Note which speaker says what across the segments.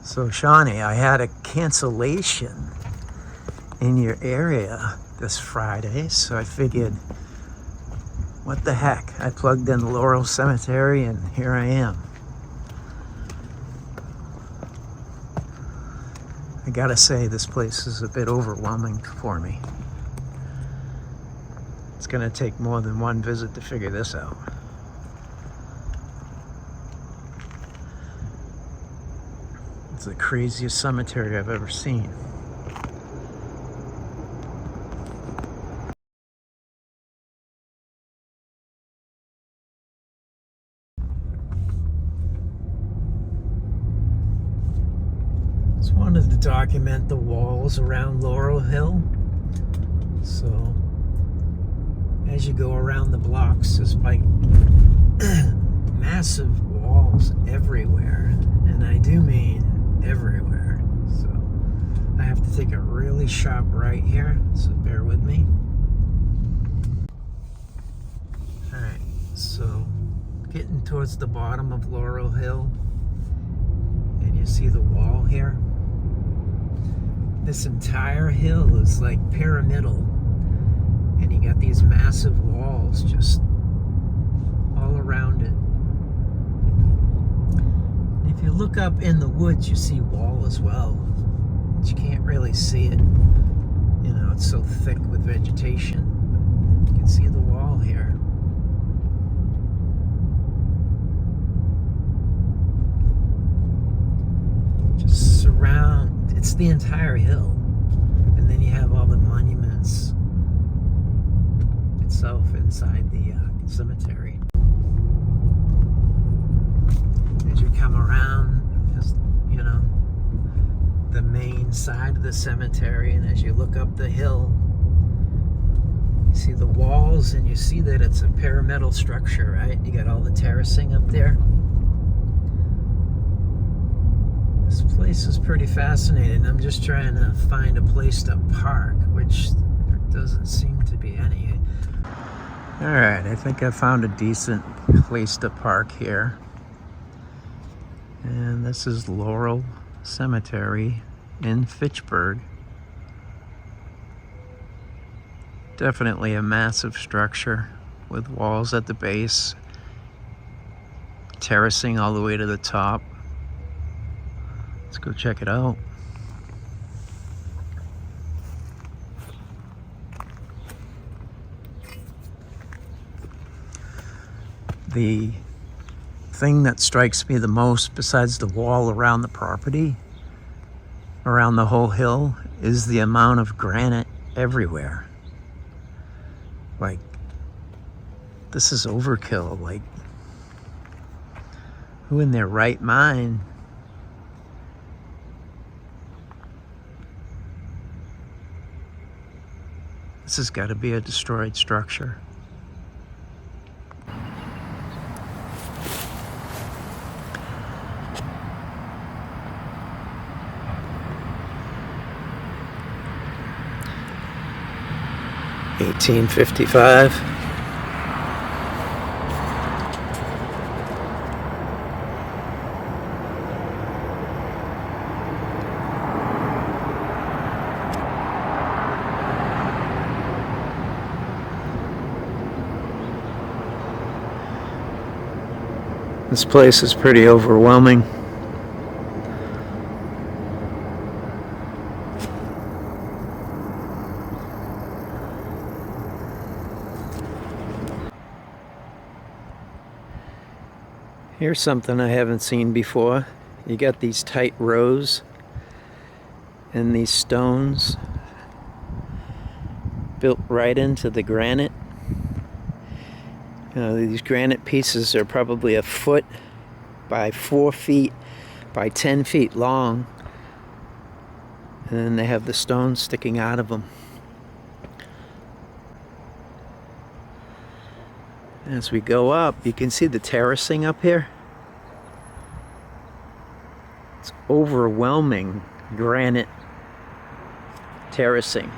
Speaker 1: So Shawnee, I had a cancellation in your area this Friday, so I figured, what the heck? I plugged in Laurel Cemetery and here I am. I gotta say, this place is a bit overwhelming for me. It's gonna take more than one visit to figure this out. It's the craziest cemetery I've ever seen. Just wanted to document the walls around Laurel Hill. So, as you go around the blocks, there's like massive walls everywhere. And I do mean everywhere. So I have to take a really sharp right here, so bear with me. Alright, so getting towards the bottom of Laurel Hill, and you see the wall here. This entire hill is like pyramidal, and you got these massive walls just all around it. If you look up in the woods, you see wall as well, but you can't really see it. You know, it's so thick with vegetation. But you can see the wall here. Just surround, it's the entire hill. And then you have all the monuments itself inside the cemetery. As you come around, you know, the main side of the cemetery, and as you look up the hill, you see the walls, and you see that it's a pyramidal structure, right? You got all the terracing up there. This place is pretty fascinating. I'm just trying to find a place to park, which there doesn't seem to be any. All right, I think I found a decent place to park here. And this is Laurel Cemetery in Fitchburg. Definitely a massive structure with walls at the base, terracing all the way to the top. Let's go check it out. The thing that strikes me the most, besides the wall around the property, around the whole hill, is the amount of granite everywhere. Like, this is overkill. Like, who in their right mind this has got to be a destroyed structure. $18.55. This place is pretty overwhelming. Here's something I haven't seen before. You got these tight rows and these stones built right into the granite. These granite pieces are probably 1 foot by 4 feet by 10 feet long, and then they have the stones sticking out of them. As we go up, you can see the terracing up here. It's overwhelming granite terracing.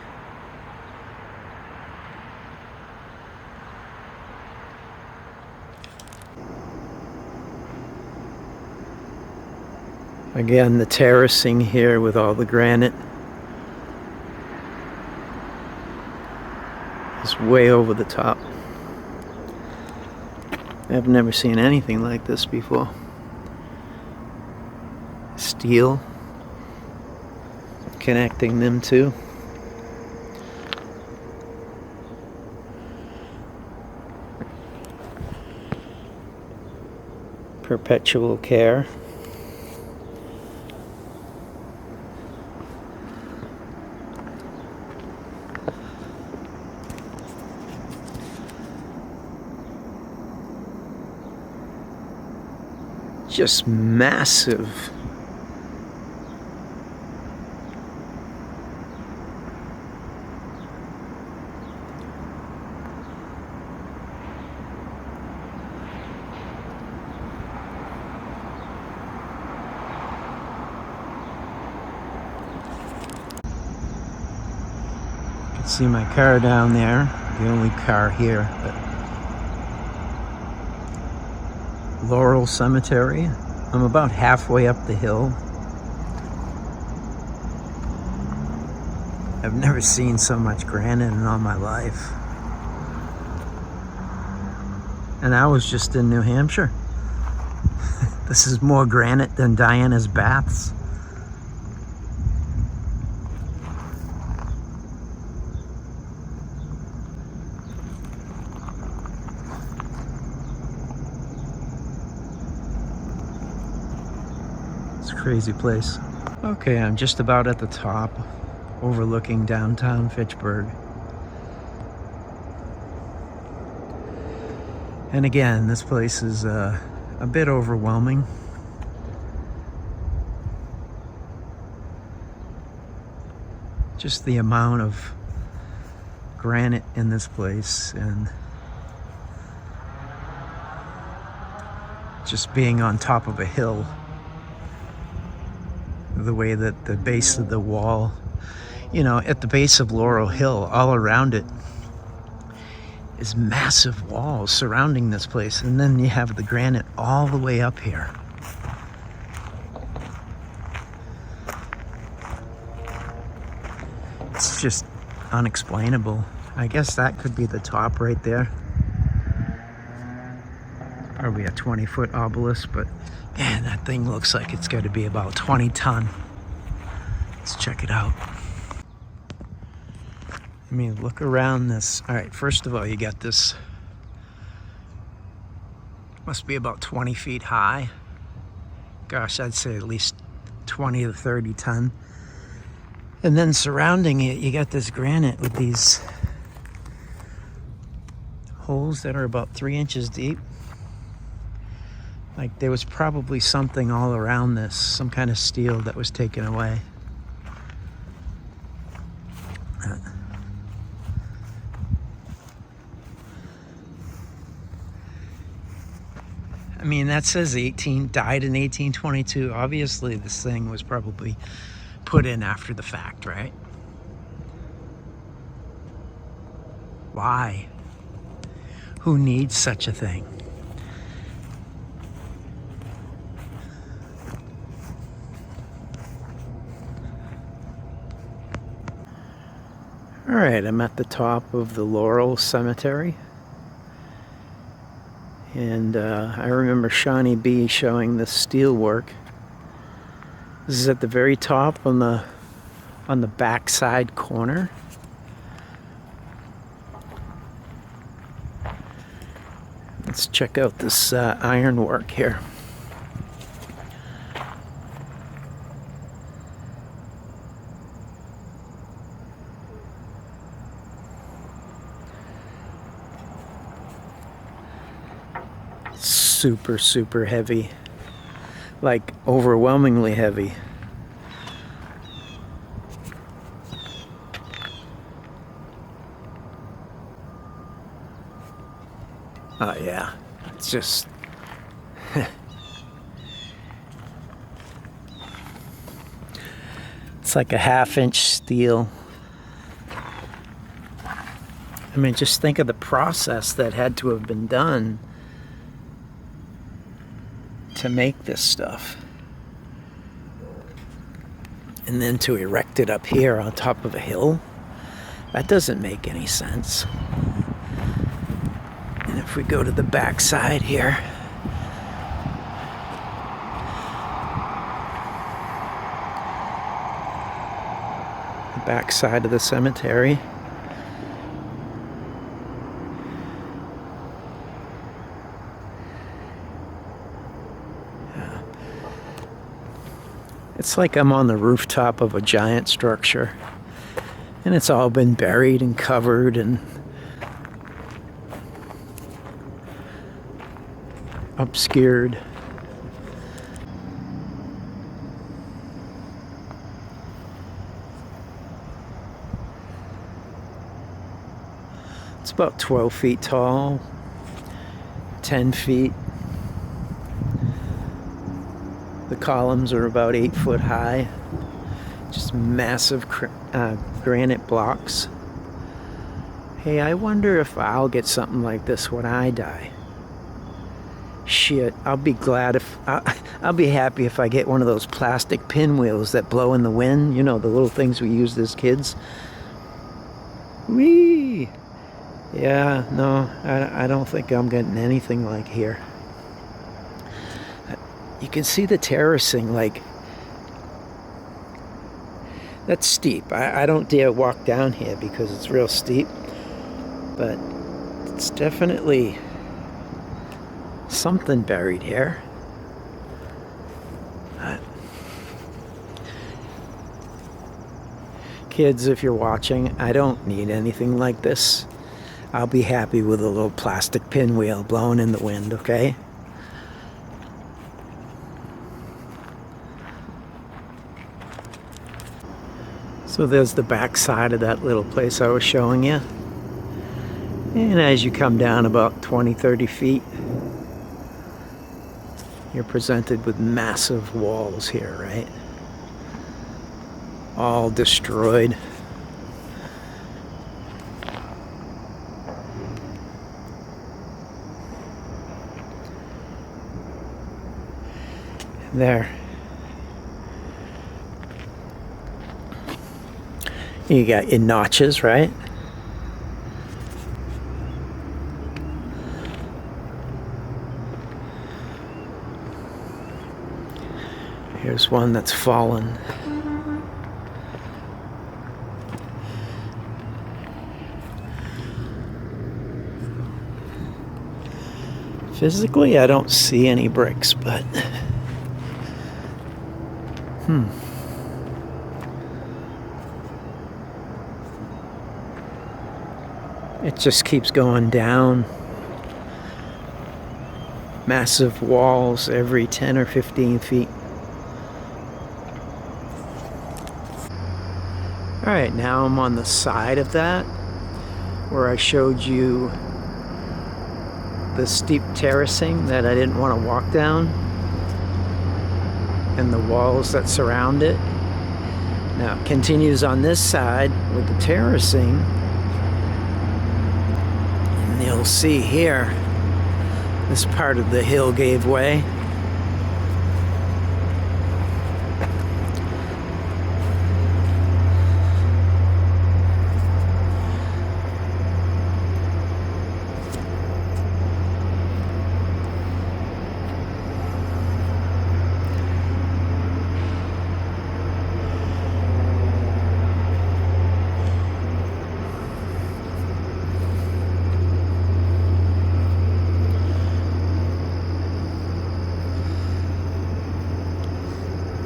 Speaker 1: Again, the terracing here with all the granite is way over the top. I've never seen anything like this before. Steel connecting them two. Perpetual care. Just massive. You can see my car down there, the only car here, but Laurel Cemetery. I'm about halfway up the hill. I've never seen so much granite in all my life. And I was just in New Hampshire. This is more granite than Diana's baths. It's a crazy place. Okay, I'm just about at the top, overlooking downtown Fitchburg. And again, this place is a bit overwhelming. Just the amount of granite in this place, and just being on top of a hill. The way that the base of the wall, you know, at the base of Laurel Hill, all around it is massive walls surrounding this place, and then you have the granite all the way up here. It's just unexplainable. I guess that could be the top right there. Probably a 20-foot obelisk, but man, that thing looks like it's got to be about 20 ton. Let's check it out. I mean, look around this. All right, first of all, you got this, must be about 20 feet high. Gosh, I'd say at least 20 to 30 ton. And then surrounding it, you got this granite with these holes that are about 3 inches deep. Like there was probably something all around this, some kind of steel that was taken away. I mean, that says died in 1822. Obviously, this thing was probably put in after the fact, right? Why? Who needs such a thing? All right, I'm at the top of the Laurel Cemetery. And I remember Shawnee B showing the steel work. This is at the very top on the backside corner. Let's check out this ironwork here. Super, super heavy, like overwhelmingly heavy. Oh yeah, it's just it's like a 1/2-inch steel. I mean, just think of the process that had to have been done to make this stuff. and then to erect it up here on top of a hill, that doesn't make any sense. And if we go to the back side here, the back side of the cemetery, it's like I'm on the rooftop of a giant structure, and it's all been buried and covered and obscured. It's about 12 feet tall, 10 feet. The columns are about 8 foot high, just massive granite blocks. Hey, I wonder if I'll get something like this when I die. Shit, I'll be glad if I'll be happy if I get one of those plastic pinwheels that blow in the wind. You know, the little things we used as kids. Whee! Yeah, no, I don't think I'm getting anything like here. You can see the terracing, like, that's steep. I don't dare walk down here because it's real steep, but it's definitely something buried here. Kids, if you're watching, I don't need anything like this. I'll be happy with a little plastic pinwheel blowing in the wind, okay? So there's the back side of that little place I was showing you. And as you come down about 20-30 feet, you're presented with massive walls here, right? All destroyed. There. You got your notches, right? Here's one that's fallen. Physically, I don't see any bricks, but it just keeps going down. Massive walls every 10 or 15 feet. Alright, now I'm on the side of that, where I showed you the steep terracing that I didn't want to walk down, and the walls that surround it. Now it continues on this side with the terracing. You'll see here, this part of the hill gave way.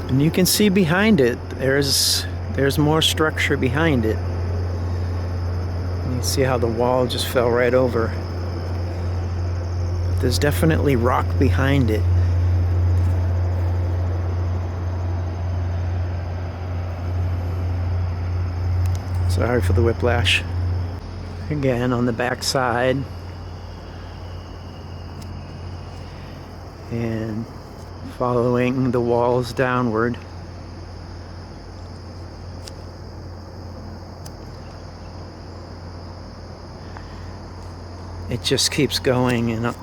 Speaker 1: And you can see behind it, there's more structure behind it. And you see how the wall just fell right over. But there's definitely rock behind it. Sorry for the whiplash. Again, on the back side. And following the walls downward. It just keeps going and up.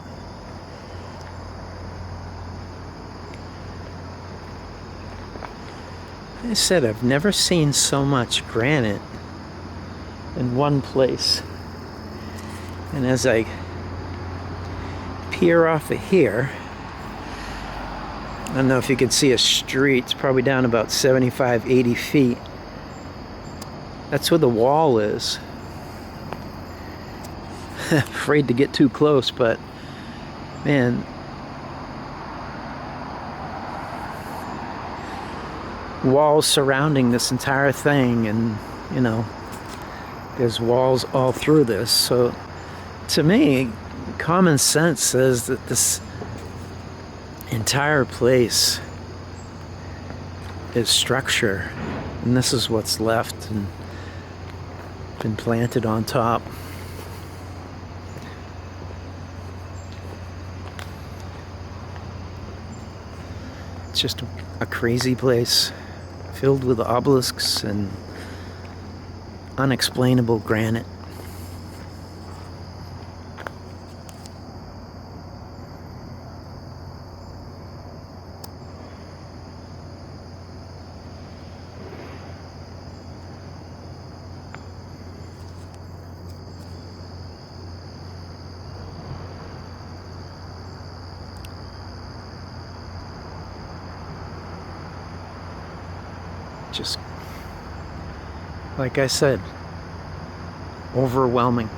Speaker 1: I said I've never seen so much granite in one place. And as I peer off of here, I don't know if you can see a street. It's probably down about 75, 80 feet. That's where the wall is. Afraid to get too close, but man, walls surrounding this entire thing, and you know, there's walls all through this. So to me, common sense says that this entire place is structure, and this is what's left and been planted on top. It's just a crazy place filled with obelisks and unexplainable granite. Just, like I said, overwhelming.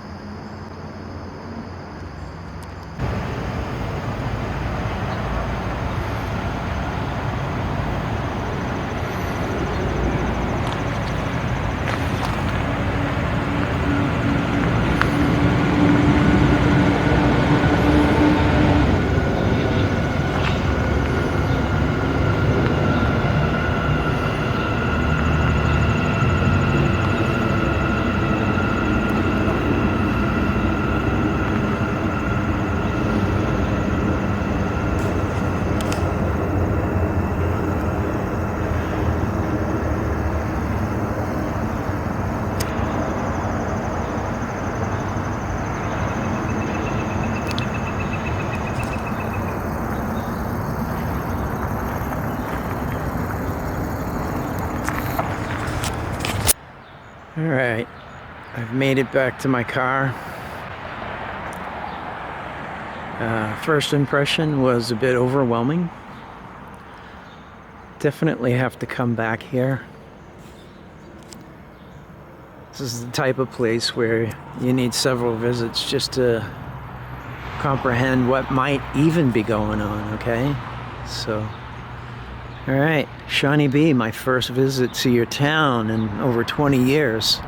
Speaker 1: All right, I've made it back to my car. First impression was a bit overwhelming. Definitely have to come back here. This is the type of place where you need several visits just to comprehend what might even be going on, okay? So, all right, Shawnee B, my first visit to your town in over 20 years.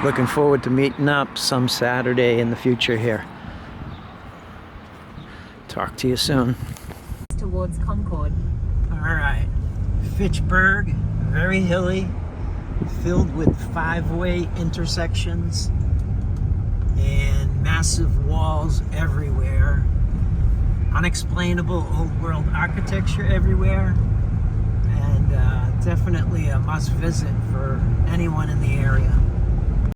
Speaker 1: Looking forward to meeting up some Saturday in the future here. Talk to you soon.
Speaker 2: Towards Concord.
Speaker 1: All right, Fitchburg, very hilly, filled with five-way intersections and massive walls everywhere. Unexplainable old world architecture everywhere, and definitely a must visit for anyone in the area.